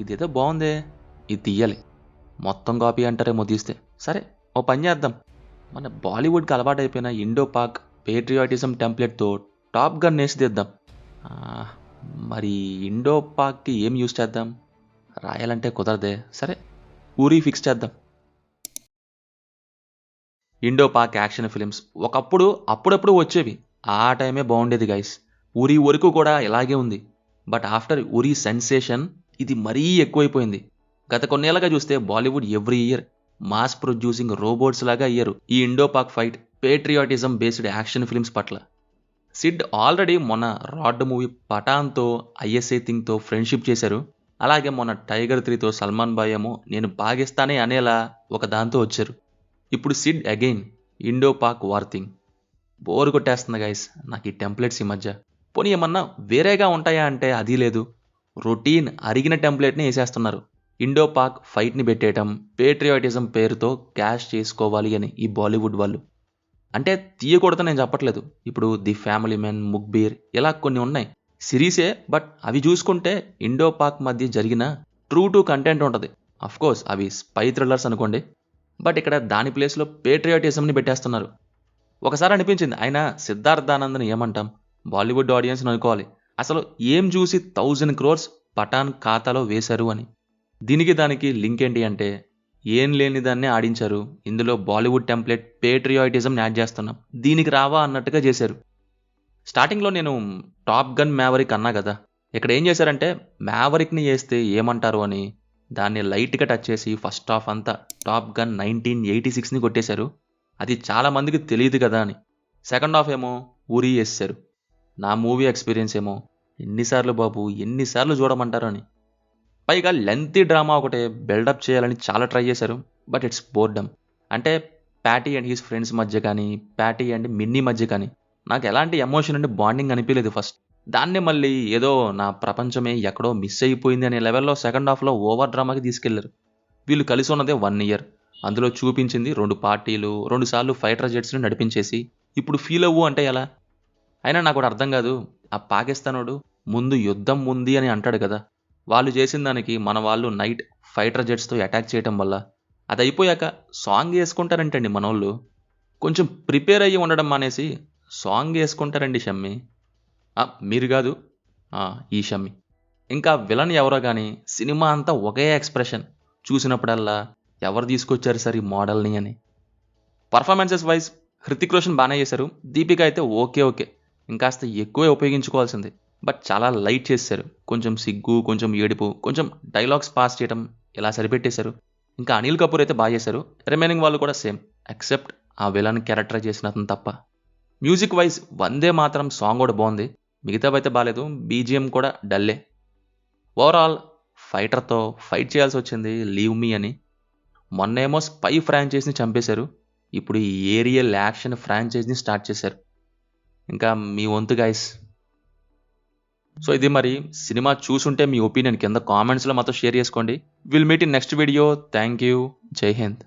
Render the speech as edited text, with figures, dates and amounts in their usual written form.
ఇదేదో బాగుందే, ఇది తీయాలి, మొత్తం కాపీ అంటారేమో తీస్తే. సరే, ఓ పని చేద్దాం. మన బాలీవుడ్కి అలవాటైపోయిన ఇండో పాక్ పేట్రియాటిజం టెంప్లెట్తో టాప్ గన్ వేసి తీద్దాం. ఆ, మరి ఇండో పాక్కి ఏం యూజ్ చేద్దాం? రాయాలంటే కుదరదే. సరే, ఊరి ఫిక్స్ చేద్దాం. ఇండో పాక్ యాక్షన్ ఫిలిమ్స్ ఒకప్పుడు అప్పుడప్పుడు వచ్చేవి. ఆ టైమే బాగుండేది గైస్. ఉరి వరకు కూడా ఇలాగే ఉంది. బట్ ఆఫ్టర్ ఉరి సెన్సేషన్ ఇది మరీ ఎక్కువైపోయింది. గత కొన్నేళ్లగా చూస్తే Bollywood every year mass producing robots లాగా అయ్యారు ఈ Indo Pak fight patriotism based action films పట్ల. సిడ్ ఆల్రెడీ మొన్న రాడ్ మూవీ పఠాన్తో ఐఎస్ఐ థింగ్తో ఫ్రెండ్షిప్ చేశారు. అలాగే మొన్న టైగర్ 3తో సల్మాన్ బాయ్ ఏమో నేను పాకిస్తానే అనేలా ఒక దాంతో వచ్చారు. ఇప్పుడు Sid again Indo Pak war thing. Bore కొట్టేస్తుంది గైస్ నాకు ఈ టెంప్లెట్స్ ఈ మధ్య. పోనీ ఏమన్నా వేరేగా ఉంటాయా అంటే అది లేదు. రొటీన్ అరిగిన టెంప్లెట్ని వేసేస్తున్నారు. ఇండో పాక్ ఫైట్ని పెట్టేయటం పేట్రియాటిజం పేరుతో క్యాష్ చేసుకోవాలి అని ఈ బాలీవుడ్ వాళ్ళు. అంటే తీయకూడదని నేను చెప్పట్లేదు. ఇప్పుడు ది ఫ్యామిలీ మెన్, ముక్బీర్ ఇలా కొన్ని ఉన్నాయి సిరీసే. బట్ అవి చూసుకుంటే ఇండో పాక్ మధ్య జరిగిన ట్రూ టు కంటెంట్ ఉంటుంది. కోర్స్ అవి స్పై థ్రిల్లర్స్ అనుకోండి. బట్ ఇక్కడ దాని ప్లేస్లో పేట్రియాటిజంని పెట్టేస్తున్నారు. ఒకసారి అనిపించింది ఆయన సిద్ధార్థానందని ఏమంటాం, బాలీవుడ్ ఆడియన్స్ని అనుకోవాలి. అసలు ఏం చూసి 1000 crores పఠాన్ ఖాతాలో వేశారు అని. దీనికి దానికి లింక్ ఏంటి అంటే ఏం లేని దాన్నే ఆడించారు. ఇందులో బాలీవుడ్ టెంప్లెట్ పేట్రియాటిజం యాడ్ చేస్తున్నాం, దీనికి రావా అన్నట్టుగా చేశారు. స్టార్టింగ్లో నేను టాప్ గన్ మ్యావరిక్ అన్నా కదా. ఇక్కడ ఏం చేశారంటే మ్యావరిక్ని వేస్తే ఏమంటారు అని దాన్ని లైట్గా టచ్ చేసి ఫస్ట్ హాఫ్ అంతా టాప్ గన్ 1986ని కొట్టేశారు. అది చాలా మందికి తెలియదు కదా అని. సెకండ్ హాఫ్ ఏమో ఊరి వేసేశారు. నా మూవీ ఎక్స్పీరియన్స్ ఏమో ఎన్నిసార్లు బాబు ఎన్నిసార్లు చూడమంటారు అని. పైగా లెంతీ డ్రామా ఒకటే బిల్డప్ చేయాలని చాలా ట్రై చేశారు. But it's boredom. అంటే ప్యాటీ అండ్ హీస్ ఫ్రెండ్స్ మధ్య కానీ ప్యాటీ అండ్ మిన్నీ మధ్య కానీ నాకు ఎలాంటి ఎమోషన్ అండ్ బాండింగ్ అనిపించలేదు ఫస్ట్. దాన్నే మళ్ళీ ఏదో నా ప్రపంచమే ఎక్కడో మిస్ అయిపోయింది అనే లెవెల్లో సెకండ్ హాఫ్లో ఓవర్ డ్రామాకి తీసుకెళ్లారు. వీళ్ళు కలిసి ఉన్నదే 1 year. అందులో చూపించింది 2 పార్టీలు, 2 సార్లు ఫైటర్ జెట్స్ని నడిపించేసి ఇప్పుడు ఫీల్ అవ్వు అంటే ఎలా? అయినా నాకు కూడా అర్థం కాదు. ఆ పాకిస్తానోడు ముందు యుద్ధం ఉంది అని అంటాడు కదా. వాళ్ళు చేసిన దానికి మన వాళ్ళు నైట్ ఫైటర్ జెట్స్తో అటాక్ చేయటం వల్ల అది అయిపోయాక సాంగ్ వేసుకుంటారంటండి మనోళ్ళు. కొంచెం ప్రిపేర్ అయ్యి ఉండడం మానేసి సాంగ్ వేసుకుంటారండి షమ్మి. మీరు కాదు, ఈ షమ్మి. ఇంకా విలన్ ఎవరో కానీ సినిమా అంతా ఒకే ఎక్స్ప్రెషన్. చూసినప్పుడల్లా ఎవరు తీసుకొచ్చారు సార్ ఈ మోడల్ని అని. పర్ఫార్మెన్సెస్ వైజ్ హృతిక్ రోషన్ బాగానే చేశారు. దీపిక అయితే ఓకే, ఇంకాస్త ఎక్కువే ఉపయోగించుకోవాల్సింది. బట్ చాలా లైట్ చేశారు. కొంచెం సిగ్గు, కొంచెం ఏడుపు, కొంచెం డైలాగ్స్ పాస్ చేయడం ఇలా సరిపెట్టేశారు. ఇంకా అనిల్ కపూర్ అయితే బాగా చేశారు. రిమైనింగ్ వాళ్ళు కూడా సేమ్, ఎక్సెప్ట్ ఆ విలన్ క్యారెక్టర్ చేసిన అతను తప్ప. మ్యూజిక్ వైజ్ వందే మాత్రం సాంగ్ కూడా బాగుంది. మిగతావైతే బాగాలేదు. బీజిఎం కూడా డల్లే. ఓవరాల్ ఫైటర్తో ఫైట్ చేయాల్సి వచ్చింది లీవ్ మీ అని. మొన్నేమో స్పై ఫ్రాంచైజ్ని చంపేశారు. ఇప్పుడు ఈ ఏరియల్ యాక్షన్ ఫ్రాంచైజ్ని స్టార్ట్ చేశారు. ఇంకా మీ వంతు గైస్. సో ఇది మరి సినిమా చూసుంటే మీ ఒపీనియన్ కింద కామెంట్స్లో మాతో షేర్ చేసుకోండి. Will meet in next video. Thank you. జై హింద్.